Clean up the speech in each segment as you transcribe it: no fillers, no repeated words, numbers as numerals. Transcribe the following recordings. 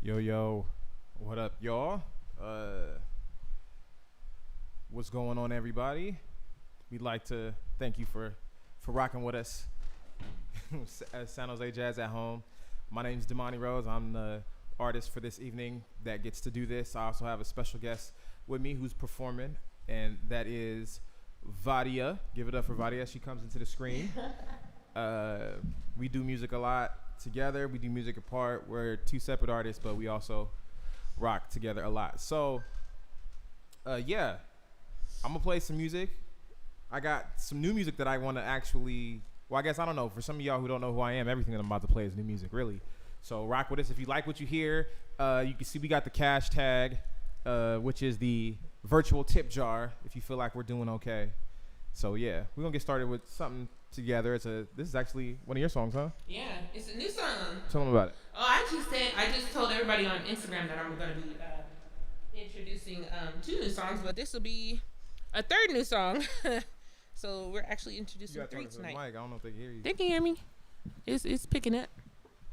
Yo, what up, y'all? What's going on, everybody? We'd like to thank you for rocking with us at San Jose Jazz at Home. My name's Damani Rose. I'm the artist for this evening that gets to do this. I also have a special guest with me who's performing, and that is Vadia. Give it up for Vadia. She comes into the screen. We do music a lot together. We do music apart. We're two separate artists, but we also rock together a lot. So, yeah, I'm gonna play some music. I got some new music that I want to actually. Well, I guess I don't know. For some of y'all who don't know who I am, everything that I'm about to play is new music, really. So rock with us. If you like what you hear, you can see we got the cash tag, which is the virtual tip jar. If you feel like we're doing okay. So yeah, we're gonna get started with something together. This is actually one of your songs, huh? Yeah, it's a new song. Tell them about it. Oh, I just told everybody on Instagram that I'm gonna be introducing 2 new songs, but this will be a 3rd new song. So we're actually introducing 3 tonight. Mic. I don't know if they can hear you. They can hear me. It's picking up.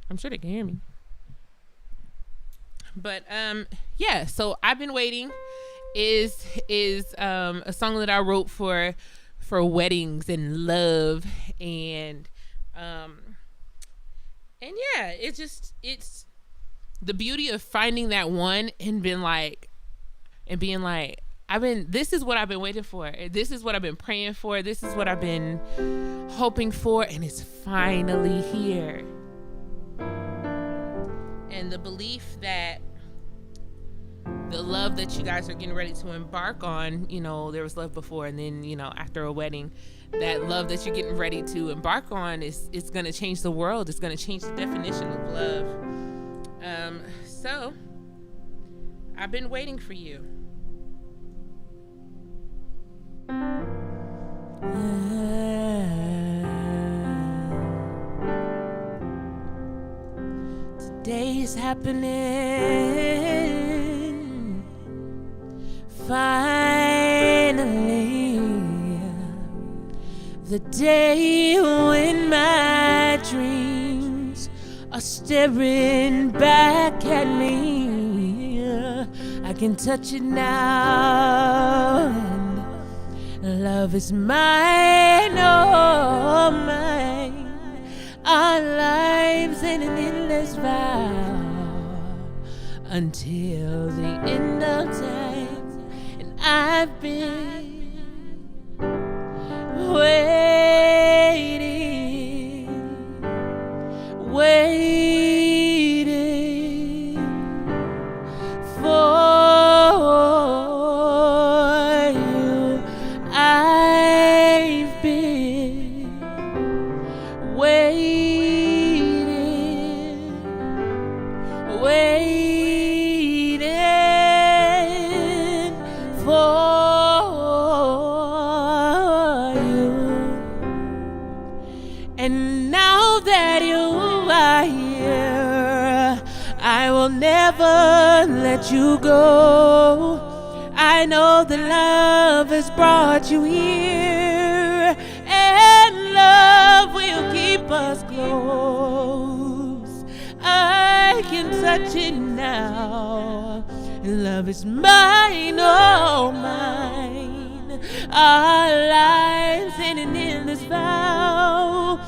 I'm sure they can hear me. But yeah. So I've been waiting. Is a song that I wrote for weddings and love and yeah, it's the beauty of finding that one and being like this is what I've been waiting for. This is what I've been praying for. This is what I've been hoping for, and it's finally here. And the belief that the love that you guys are getting ready to embark on, there was love before, and then, after a wedding, that love that you're getting ready to embark on it's going to change the world. It's going to change the definition of love. So I've been waiting for you. Today is happening. Finally, the day when my dreams are staring back at me. I can touch it now, and love is mine, oh mine. Our lives in an endless vow until the end of time. I've been waiting for you. I've been waiting for you. And now that you are here, I will never let you go. I know that love has brought you here, and love will keep us close. I can touch it now, and love is mine, oh mine. Our lives in an endless vow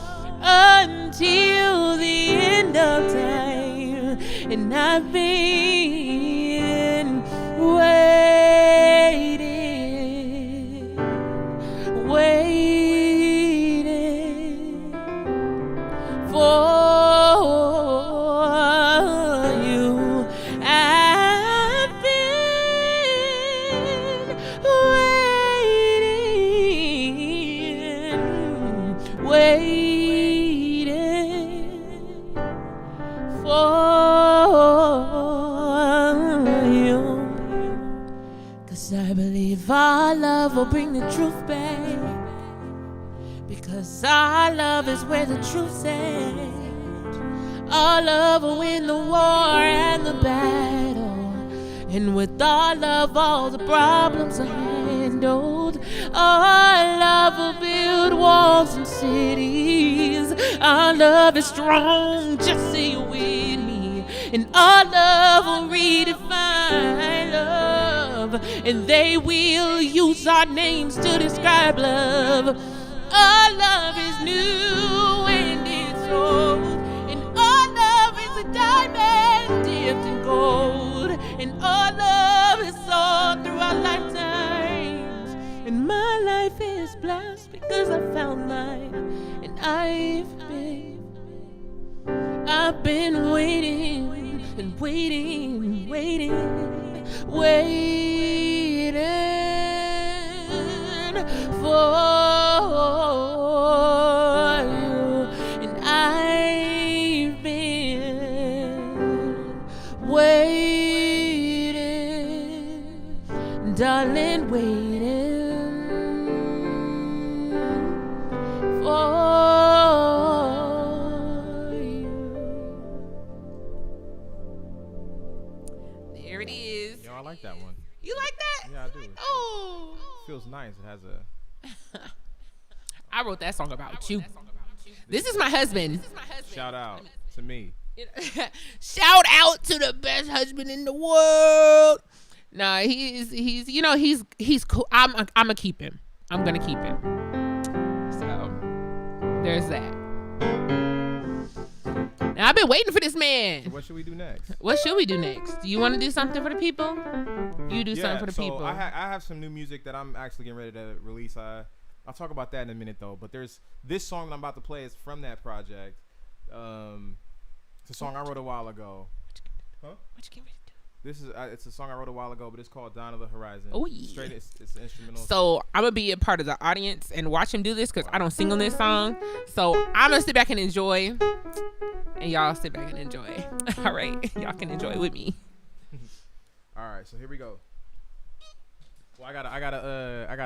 until the end of time. And I've been waiting for you. I've been waiting for you. 'Cause I believe our love will bring the truth back. Because our love is where the truth's at. Our love will win the war and the battle. And with our love, all the problems are handled. Our love will build walls and cities. Our love is strong, just say it with me. and our love will redefine love, and they will use our names to describe love. Our love is new and it's old, and our love is a diamond dipped in gold, and our love is all through our lifetimes, and my life is blessed because I found mine, and I've been waiting and waiting and waiting, waiting for you, and I've been waiting, darling, waiting for you. There it is. Yo, I like that one. You like that? Yeah, I do. Oh. Feels nice. It has a. I wrote that song about you. This is my husband. Shout out to me. Shout out to the best husband in the world. Nah, he's you know he's cool. I'm gonna keep him. I'm gonna keep him. So there's that. Now I've been waiting for this man. So what should we do next? What should we do next? Do you want to do something for the people? You do something for the people. I have some new music that I'm actually getting ready to release. I'll talk about that in a minute though. But there's this song that I'm about to play is from that project. It's a song I wrote a while ago. Huh? What you getting ready to do? This is it's a song I wrote a while ago, but it's called "Dawn of the Horizon." Oh yeah. Straight, it's an instrumental. So I'm gonna be a part of the audience and watch him do this because I don't sing on this song. So I'm gonna sit back and enjoy, and y'all sit back and enjoy. All right, y'all can enjoy with me. All right, so here we go. Well, I got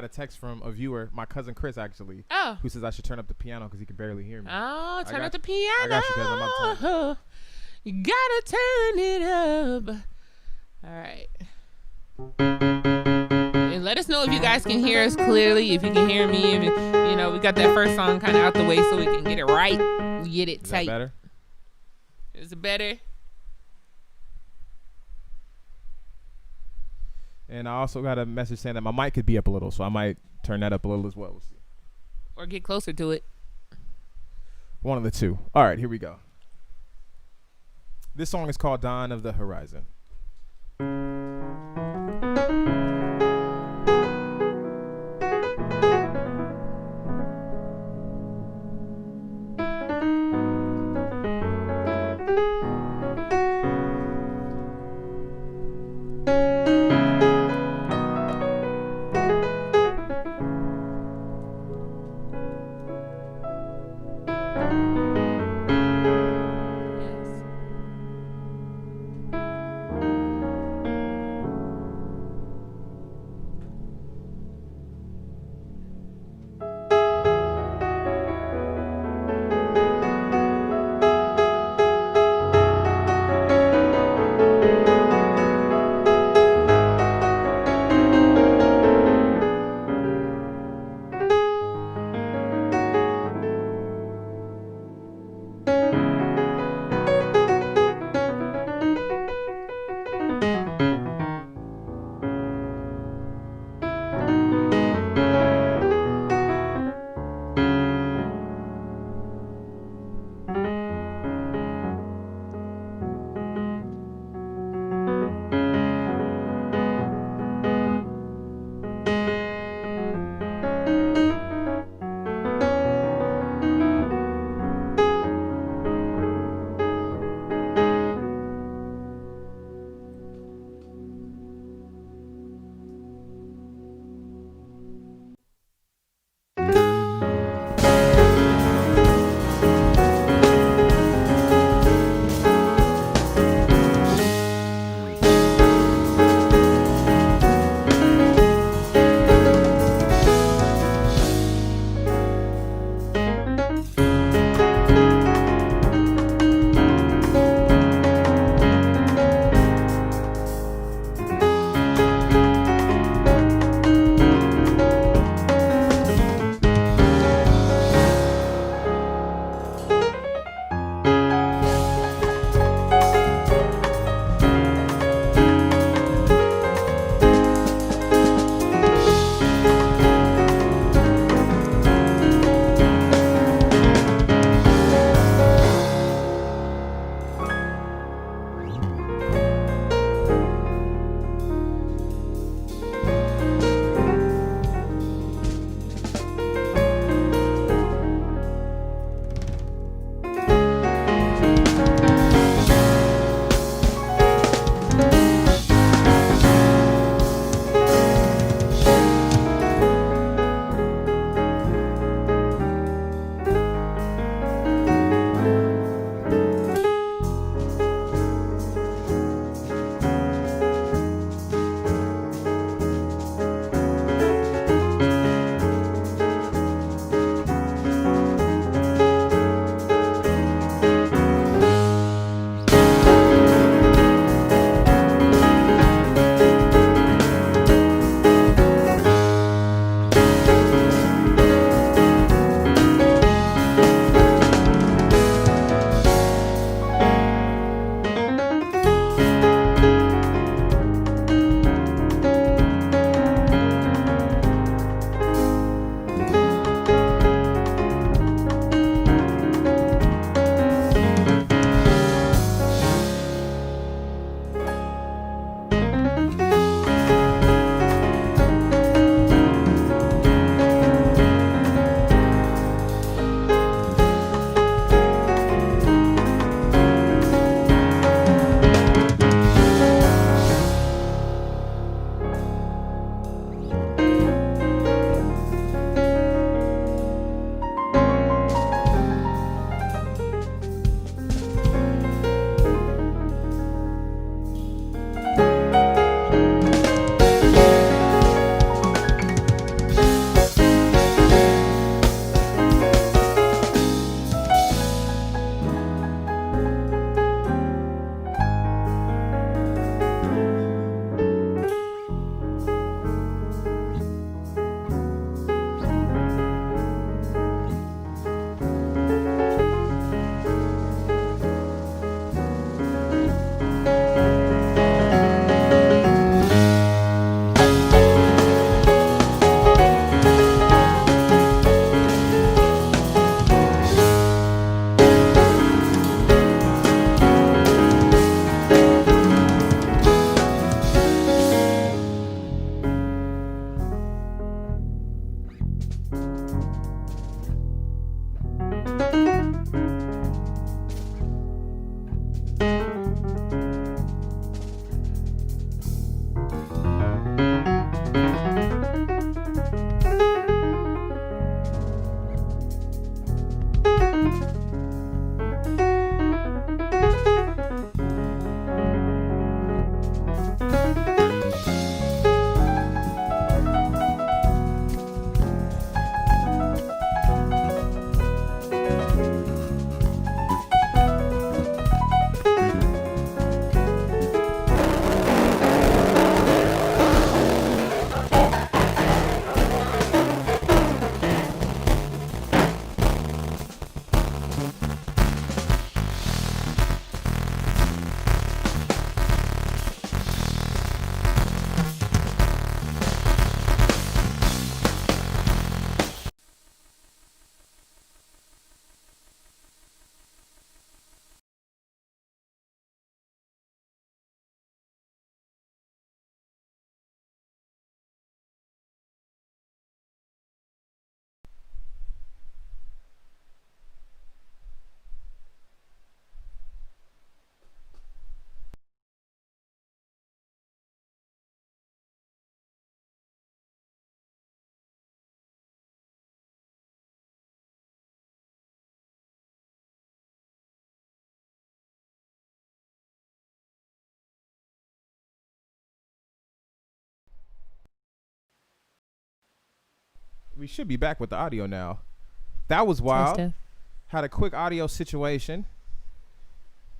a text from a viewer, my cousin Chris actually, Oh. who says I should turn up the piano because he can barely hear me. Oh, turn got up the you. piano. I got you, cuz I'm about to You gotta turn it up. All right. And let us know if you guys can hear us clearly. If you can hear me, if you know, we got that first song kind of out the way so we can get it right. We get it Is tight. that better? Is it better? And I also got a message saying that my mic could be up a little, so I might turn that up a little as well. We'll see. Or get closer to it. One of the two. All right, here we go. This song is called "Dawn of the Horizon." Yes. We should be back with the audio now. That was wild. Stuff. Had a quick audio situation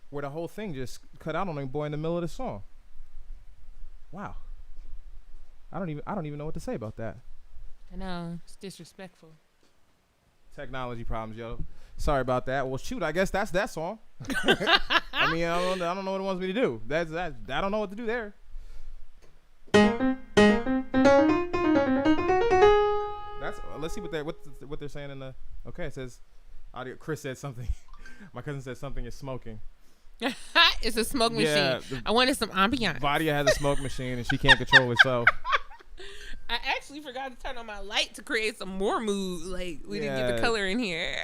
where the whole thing just cut out on a boy in the middle of the song. Wow. I don't even know what to say about that. I know, it's disrespectful. Technology problems, yo. Sorry about that. Well, shoot, I guess that's that song. I mean, I don't know what it wants me to do. That's that. I don't know what to do there. That's. Let's see what they're saying in the. Okay, it says, audio. Chris said something. My cousin said something is smoking. It's a smoke machine. I wanted some ambiance. Vadia has a smoke machine and she can't control herself. I actually forgot to turn on my light to create some more mood. Like we didn't get the color in here.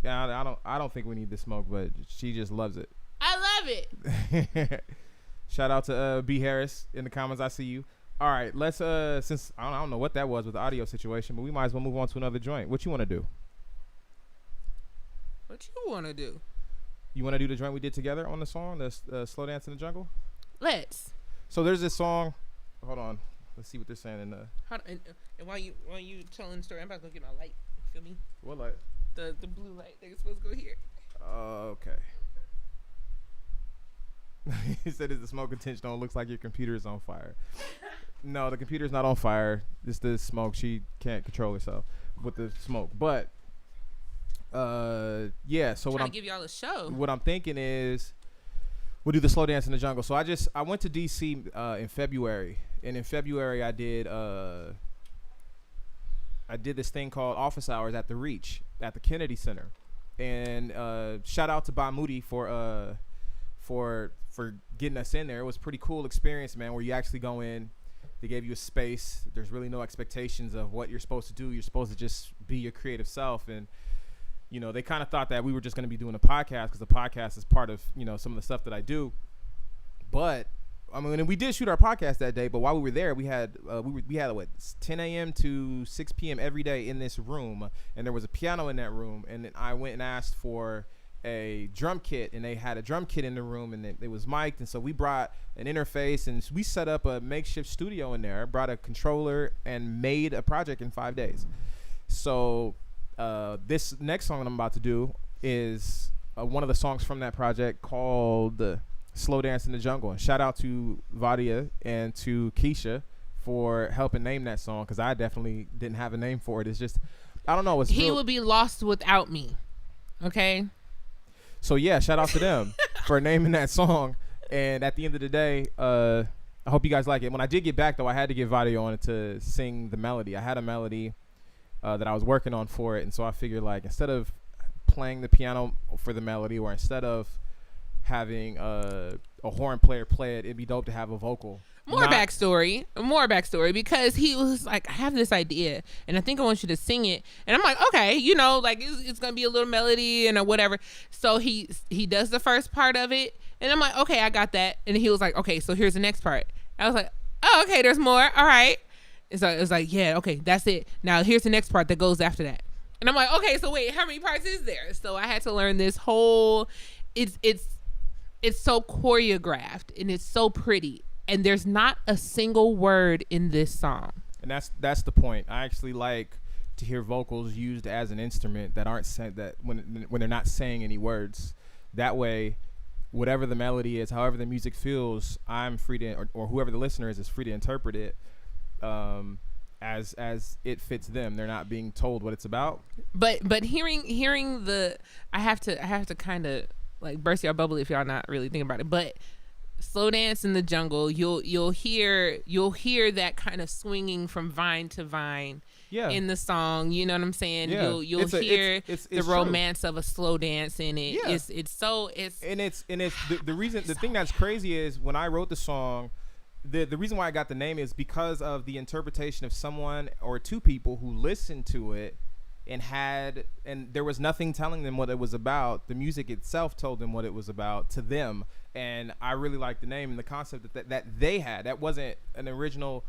Yeah, I don't think we need the smoke, but she just loves it. I love it. Shout out to B Harris in the comments. I see you. All right, let's since I don't know what that was with the audio situation, but we might as well move on to another joint. What you want to do? What you want to do? You want to do the joint we did together on the song, the Slow Dance in the Jungle? Let's. So there's this song. Hold on. Let's see what they're saying in the. And while you telling the story, I'm about to go get my light. You feel me? What light? The blue light. They're supposed to go here. Okay. He said, "Is the smoke intentional? Looks like your computer is on fire." No, the computer's not on fire. It's the smoke. She can't control herself with the smoke. But yeah. So what I'm give y'all a show. What I'm thinking is we'll do the Slow Dance in the Jungle. So I went to DC in February, and in February I did this thing called Office Hours at the Reach at the Kennedy Center, and shout out to Bob Moody for getting us in there. It was a pretty cool experience, man, where you actually go in. They gave you a space. There's really no expectations of what you're supposed to do. You're supposed to just be your creative self. And, you know, they kind of thought that we were just going to be doing a podcast because the podcast is part of, you know, some of the stuff that I do. But, I mean, and we did shoot our podcast that day. But while we were there, we had what, 10 a.m. to 6 p.m. every day in this room. And there was a piano in that room. And then I went and asked for a drum kit, and they had a drum kit in the room, and it was mic'd, and so we brought an interface, and we set up a makeshift studio in there, brought a controller, and made a project in 5 days. So this next song that I'm about to do is one of the songs from that project called Slow Dance in the Jungle. And shout out to Vadia and to Keisha for helping name that song, because I definitely didn't have a name for it. It's just, I don't know. He will be lost without me. Okay? So yeah, shout out to them for naming that song. And at the end of the day, I hope you guys like it. When I did get back, though, I had to get Vadia on it to sing the melody. I had a melody that I was working on for it, and so I figured, like, instead of playing the piano for the melody, or instead of having a horn player play it, it'd be dope to have a vocal. More backstory, because he was like, I have this idea, and I think I want you to sing it. And I'm like, okay, you know, like it's gonna be a little melody and whatever. So he does the first part of it, and I'm like, okay, I got that. And he was like, okay, so here's the next part. I was like, oh, okay, there's more. All right. And so it was like, yeah, okay, that's it. Now here's the next part that goes after that. And I'm like, okay, so wait, how many parts is there? So I had to learn this whole. It's so choreographed, and it's so pretty. And there's not a single word in this song. And that's the point. I actually like to hear vocals used as an instrument that aren't that when they're not saying any words. That way, whatever the melody is, however the music feels, I'm free to, or whoever the listener is free to interpret it as it fits them. They're not being told what it's about. But hearing the, I have to kind of like burst your bubble if y'all not really thinking about it, but. Slow Dance in the Jungle, you'll hear that kind of swinging from vine to vine in the song. You know what I'm saying? Yeah. You'll hear it's the romance of a slow dance in it. Yeah. The thing that's crazy is when I wrote the song, the reason why I got the name is because of the interpretation of someone or two people who listened to it and there was nothing telling them what it was about. The music itself told them what it was about to them. And I really like the name and the concept that they had. That wasn't an original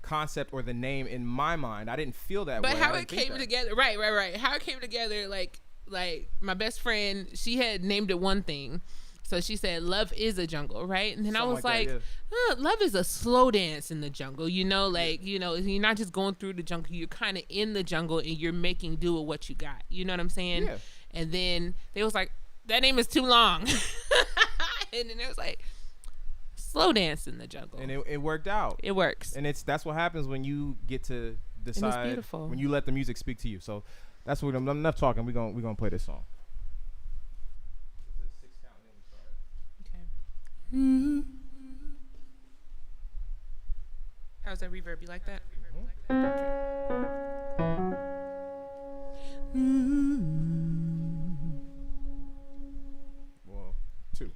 concept or the name in my mind. I didn't feel that way. But how it came together, right. How it came together, like my best friend, she had named it one thing, So she said, "Love is a jungle," right? And then I Something was like like, that, love is a slow dance in the jungle. Like, you're not just going through the jungle. You're kind of in the jungle and you're making do with what you got. You know what I'm saying? Yeah. And then they was like, that name is too long. And then it was like, slow dance in the jungle. And it worked out. It works. And that's what happens when you get to decide, beautiful. when you let the music speak to you. So that's what I'm enough talking. We're gonna play this song. Okay. How's that reverb? You like that? Well, 2.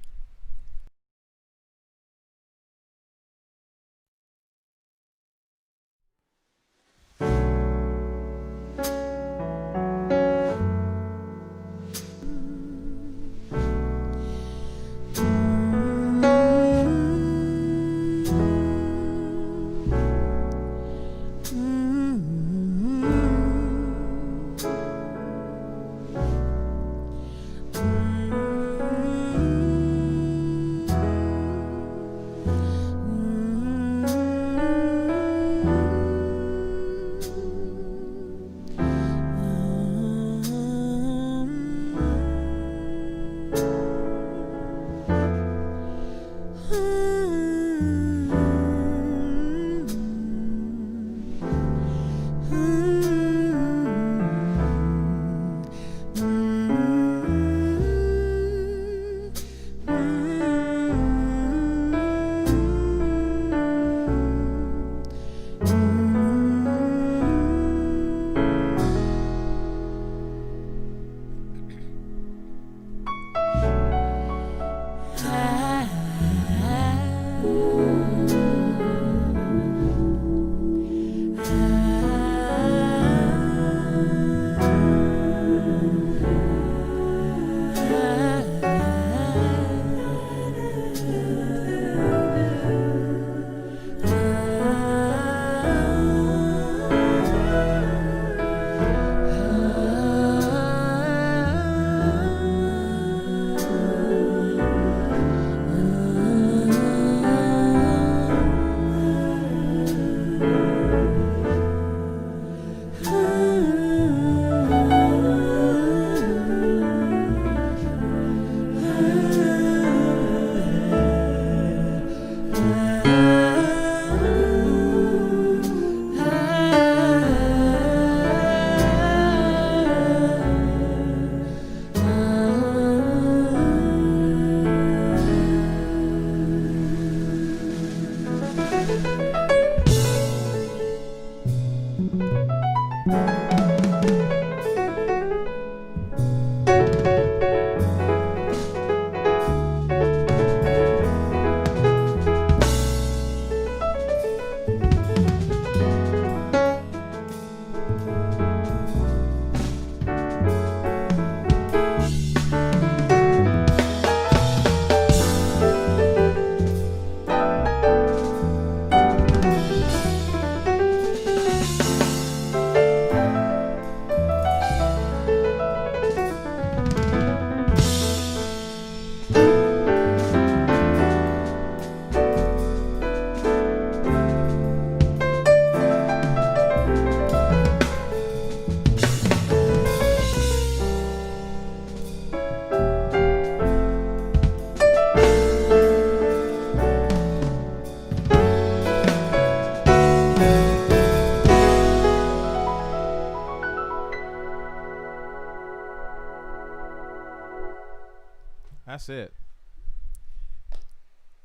That's it.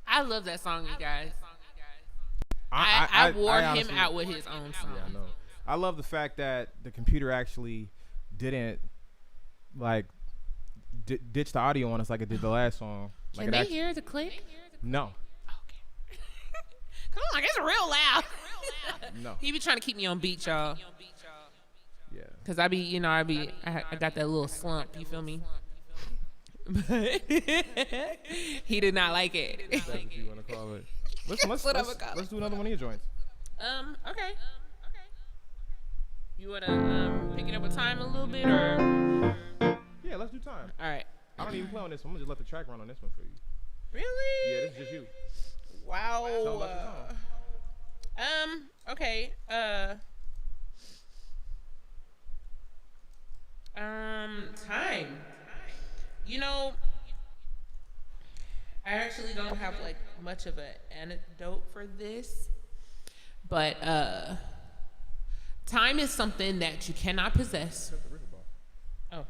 I love that song, you guys. I wore him honestly, out with his own song. Yeah, I know. I love the fact that the computer actually didn't like ditch the audio on us like it did the last song. Can they hear the click? No. Okay. Come on, it's real loud. No. He be trying to keep me on beat, y'all. Yeah. Cause I got that little slump. You feel me? But he did not like it. That's what you want to call it. Listen, let's do another one of your joints. Okay. You wanna pick it up with time a little bit, or? Yeah, let's do time. All right. I don't even play on this one. I'm gonna just let the track run on this one for you. Really? Yeah, this is just you. Wow. Tell 'em about the song. Okay. Time. You know, I actually don't have like much of an anecdote for this, but time is something that you cannot possess. Oh.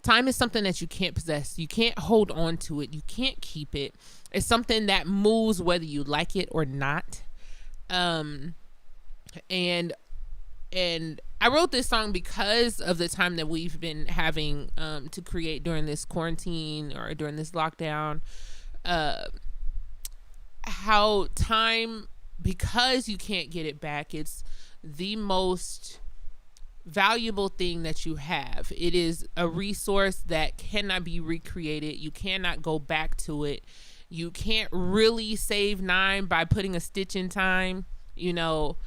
Time is something that you can't possess. You can't hold on to it. You can't keep it. It's something that moves whether you like it or not. And I wrote this song because of the time that we've been having to create during this quarantine or during this lockdown. How time, because you can't get it back, it's the most valuable thing that you have. It is a resource that cannot be recreated. You cannot go back to it. You can't really save 9 by putting a stitch in time, you know.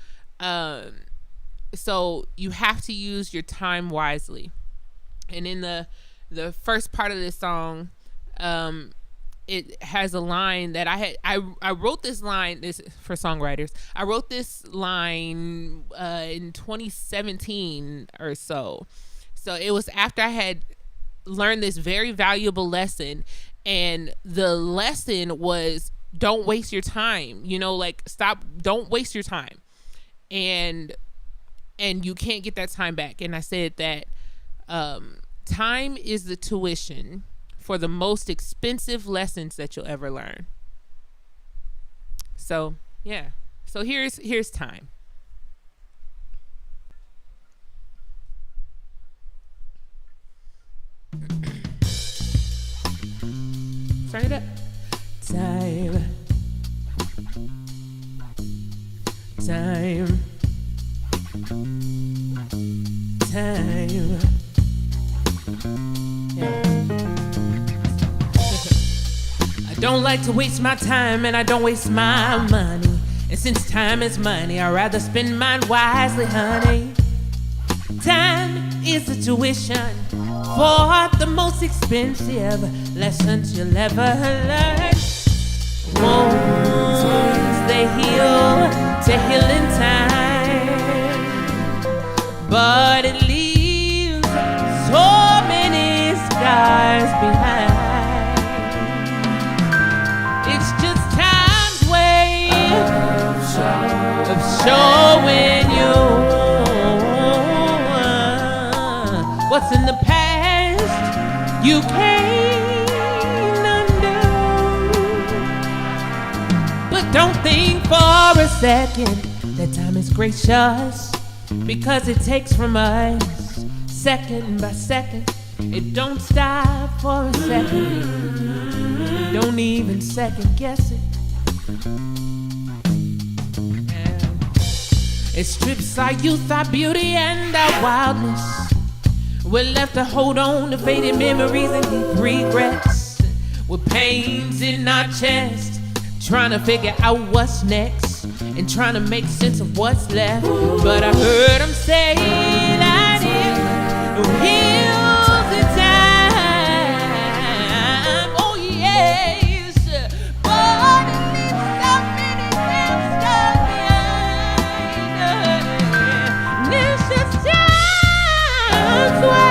So you have to use your time wisely. And in the first part of this song, it has a line that I wrote this line, this for songwriters. I wrote this line in 2017 or so. So it was after I had learned this very valuable lesson, and the lesson was don't waste your time. You know, like don't waste your time. And you can't get that time back. And I said that time is the tuition for the most expensive lessons that you'll ever learn. So, yeah. So here's time. Turn it up. Time. Time. Time. Yeah. I don't like to waste my time, and I don't waste my money. And since time is money, I'd rather spend mine wisely, honey. Time is the tuition for the most expensive lessons you'll ever learn. Wounds, they heal to heal in time, but it leaves so many scars behind. It's just time's way of showing you what's in the past you can't undo. But don't think for a second that time is gracious, because it takes from us second by second. It don't stop for a second. Don't even second guess it. It strips our youth, our beauty, and our wildness. We're left to hold on to faded memories and deep regrets. With pains in our chest, trying to figure out what's next, and trying to make sense of what's left. But I heard him say that it heals in time. Oh yes, but it leaves so many scars behind. It's just time's way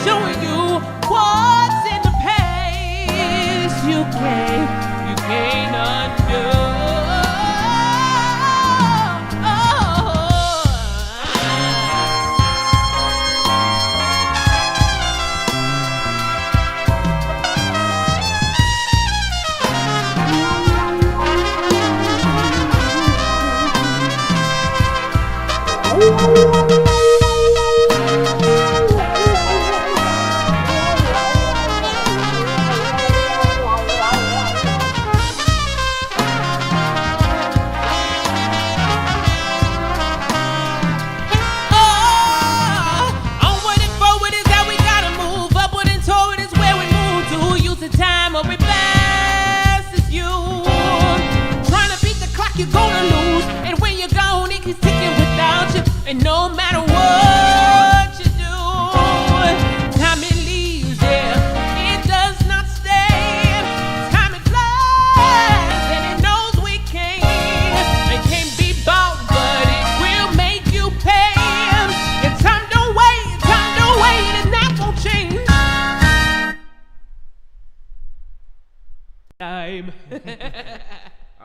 showing you what's in the past you can't undo.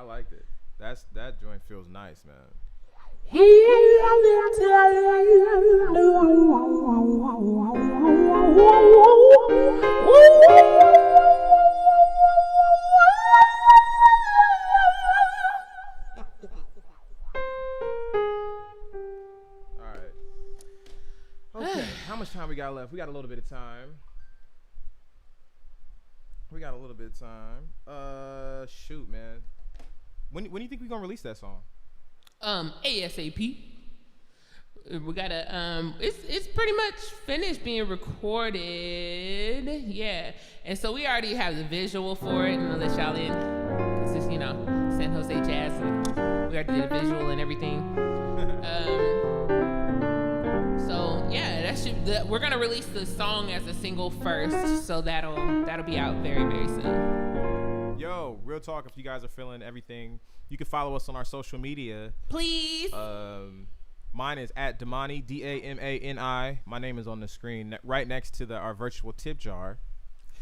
I liked it. That joint feels nice, man. All right. Okay. How much time we got left? We got a little bit of time. Shoot, man. When do you think we're gonna release that song? ASAP. We gotta it's pretty much finished being recorded. Yeah. And so we already have the visual for it, and I'll let y'all in. Cause it's, San Jose Jazz, and we already did the visual and everything. So yeah, we're gonna release the song as a single first, so that'll be out very, very soon. Yo, real talk, if you guys are feeling everything, you can follow us on our social media. Please. Mine is at Damani, Damani. My name is on the screen right next to our virtual tip jar.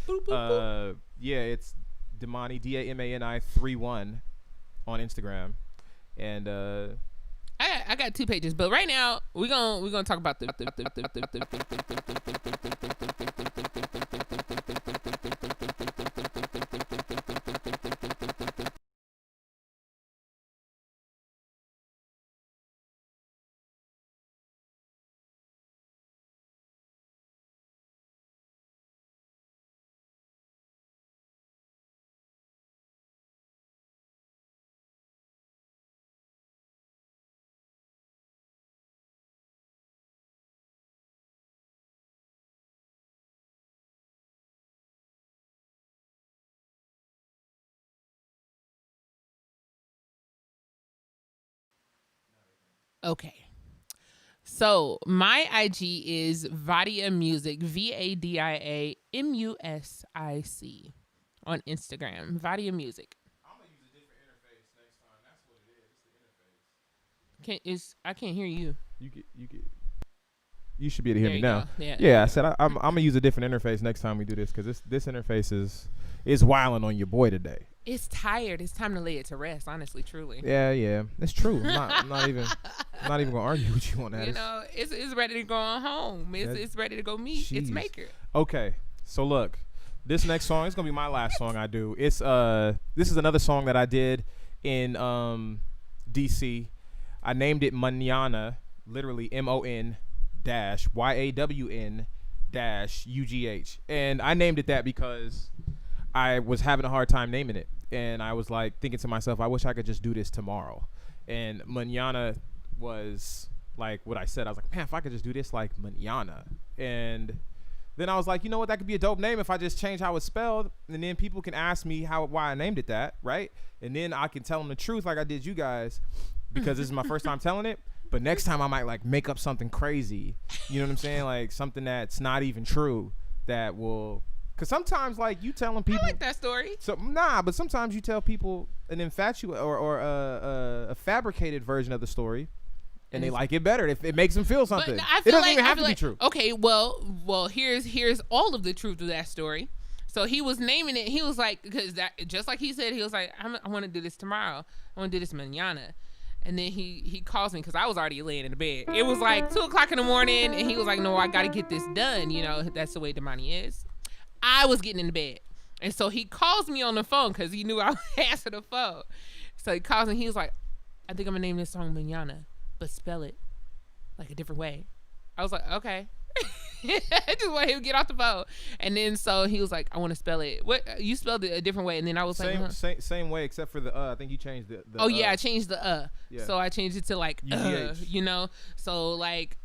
Boop, boop, boop. Yeah, it's Damani, Damani 31 on Instagram. And I got 2 pages, but right now we're gonna talk about the Okay. So my IG is Vadia Music, VADIAMUSIC on Instagram. Vadia Music. I'm gonna use a different interface next time. That's what it is. It's the interface. I can't hear you. You should be able to hear me now. Go. Yeah, I said I'm gonna use a different interface next time we do this, because this interface is wilding on your boy today. It's tired. It's time to lay it to rest. Honestly, truly. Yeah, it's true. I'm not even gonna argue with you on that. It's ready to go on home. It's ready to go meet its maker. Okay, so look, this next song is gonna be my last song I do. It's this is another song that I did in DC. I named it Manana, literally MON-YAWN-UGH, and I named it that because I was having a hard time naming it, and I was like thinking to myself, I wish I could just do this tomorrow. And manana was like what I said. I was like, man, if I could just do this like manana. And then I was like, you know what, that could be a dope name if I just change how it's spelled, and then people can ask me why I named it that, right? And then I can tell them the truth like I did you guys, because this is my first time telling it. But next time I might like make up something crazy, you know what I'm saying? Like something that's not even true that will. Because sometimes, like, you telling people. I like that story. So but sometimes you tell people an infatuated or a fabricated version of the story, and they like it better if it makes them feel something. But it doesn't even have to be true. Okay, well, here's all of the truth of that story. So he was naming it. He was like, because that just like he said, he was like, I want to do this tomorrow. I want to do this mañana. And then he calls me because I was already laying in the bed. It was like 2:00 in the morning, and he was like, no, I got to get this done. That's the way Damani is. I was getting in the bed. And so he calls me on the phone because he knew I would answer the phone. So he calls me. He was like, I think I'm going to name this song Manana, but spell it like a different way. I was like, okay. I just want him to get off the phone. And then so he was like, I want to spell it. What? You spelled it a different way. And then I was same way except for the I think you changed the Oh, yeah, I changed the Yeah. So I changed it to like So like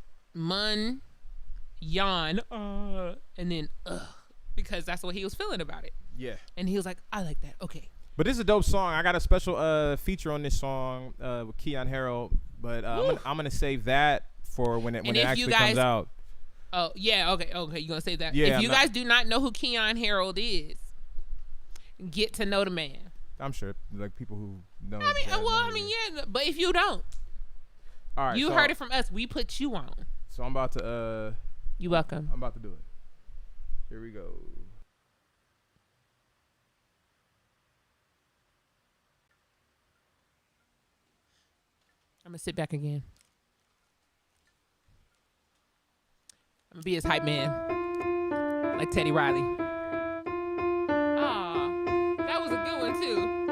yan, and then because that's what he was feeling about it. Yeah. And he was like, I like that. Okay. But this is a dope song. I got a special feature on this song with Keon Harold, but I'm gonna save that for when it actually comes out. Oh yeah, okay. You gonna save that? Yeah. If you guys do not know who Keon Harold is, get to know the man. I'm sure like people who know. Yeah. But if you don't, all right, you heard it from us. We put you on. So I'm about to. You're welcome. I'm about to do it. Here we go. gonna sit back again. I'm gonna be his hype man, like Teddy Riley. Ah, that was a good one too.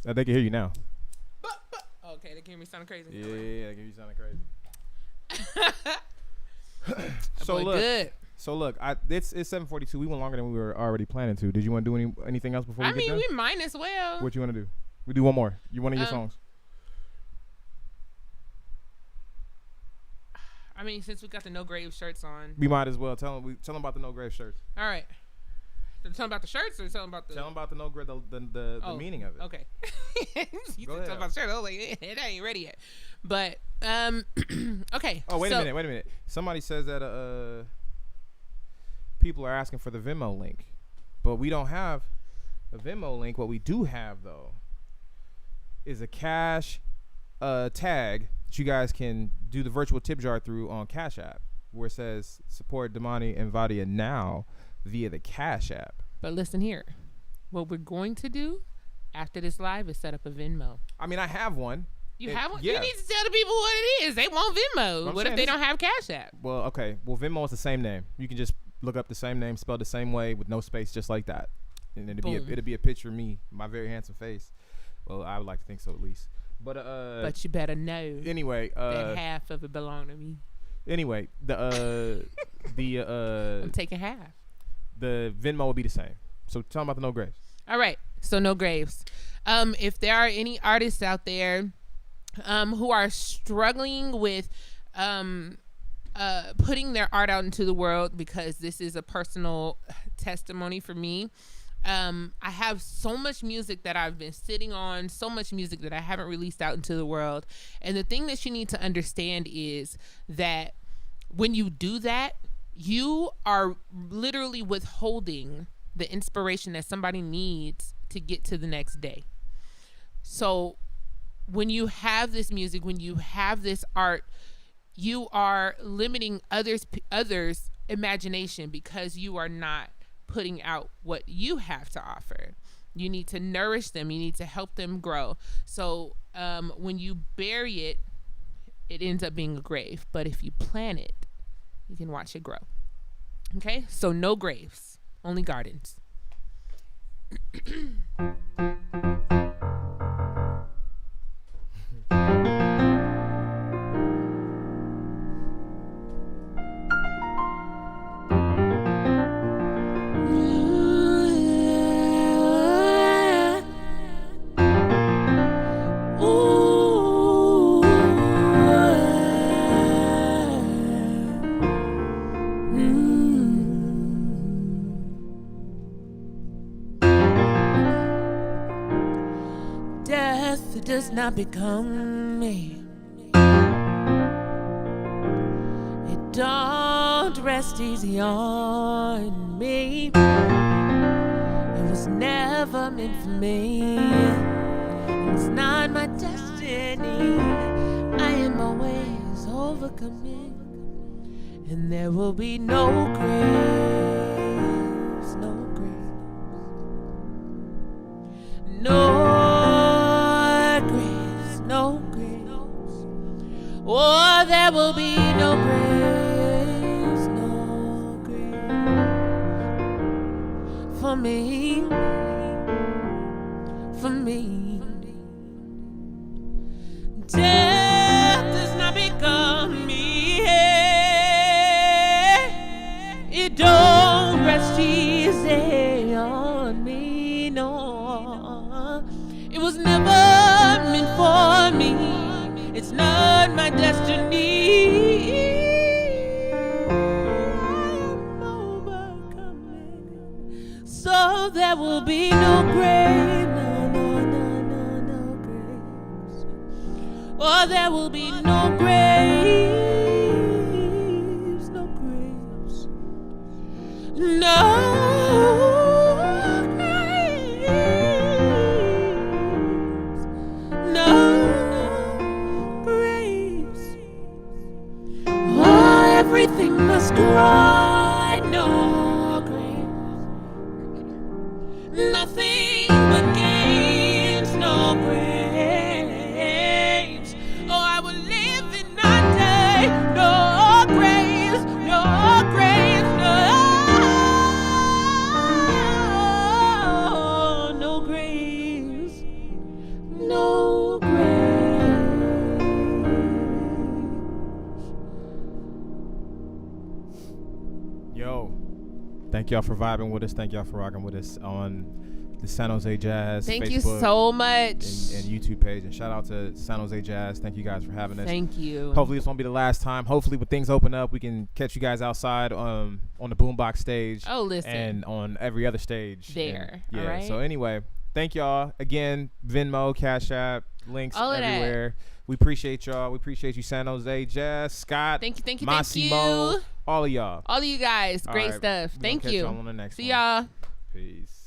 They can hear you now. Okay, they can hear me sounding crazy. Yeah, they can hear you sounding crazy. So look, good. So look, it's 7:42. We went longer than we were already planning to. Did you want to do anything else before we get done? We might as well. What you want to do? We do one more. You one of your songs? I mean, since we got the No Grave shirts on, we might as well tell them about the No Grave shirts. All right. Tell them about the shirts, or tell them about the. Tell them about the No Grave, the meaning of it. Okay. You Go ahead. talk about the shirt. I was like, it ain't ready yet. But okay. Oh, wait a minute. Somebody says that people are asking for the Venmo link, but we don't have a Venmo link. What we do have though is a cash tag that you guys can do the virtual tip jar through on Cash App, where it says support Damani and Vadia now via the Cash App. But listen here, what we're going to do after this live is set up a Venmo. I mean, I have one. You have one? Yeah. You need to tell the people what it is. They want Venmo. What if they don't have Cash App? Well, okay. Well, Venmo is the same name. You can just look up the same name, spelled the same way with no space, just like that. And it'll be a picture of me, my very handsome face. Well, I would like to think so at least. But you better know. Anyway, that half of it belong to me. Anyway, I'm taking half. The Venmo will be the same. So tell them about the No Graves. All right. So No Graves. If there are any artists out there who are struggling with putting their art out into the world, because this is a personal testimony for me. I have so much music that I've been sitting on, so much music that I haven't released out into the world. And the thing that you need to understand is that when you do that, you are literally withholding the inspiration that somebody needs to get to the next day. So when you have this music, when you have this art, you are limiting others' imagination because you are not putting out what you have to offer. You need to nourish them. You need to help them grow. So when you bury it, it ends up being a grave. But if you plant it, you can watch it grow. Okay? So no graves, only gardens. Does not become me. It don't rest easy on me. It was never meant for me. It's not my destiny. I am always overcoming, and there will be no graves, no graves, no. Oh, there will be no graves, no graves for me, for me. Death does not become me. It don't rest easy on me, no. It was never meant for me. It's not my destiny. I am overcoming. So there will be no grave. No graves. Oh, there will be no graves. No graves. No. Everything must cry, no graves. Nothing but gains, no graves. Oh, I will live in no Thank y'all for vibing with us. Thank y'all for rocking with us on the San Jose Jazz Thank Facebook you so much. and YouTube page. And shout out to San Jose Jazz. Thank you guys for having us. Thank you. Hopefully this won't be the last time. Hopefully when things open up, we can catch you guys outside on the Boombox stage. Oh, listen. And on every other stage. There. And, all right. So anyway, thank y'all. Again, Venmo, Cash App, links all of everywhere. That. We appreciate y'all. We appreciate you, San Jose Jazz, Scott. Thank you. Massimo, all of y'all. All of you guys. Great right. stuff. Thank you. Y'all on the next See one. y'all. Peace.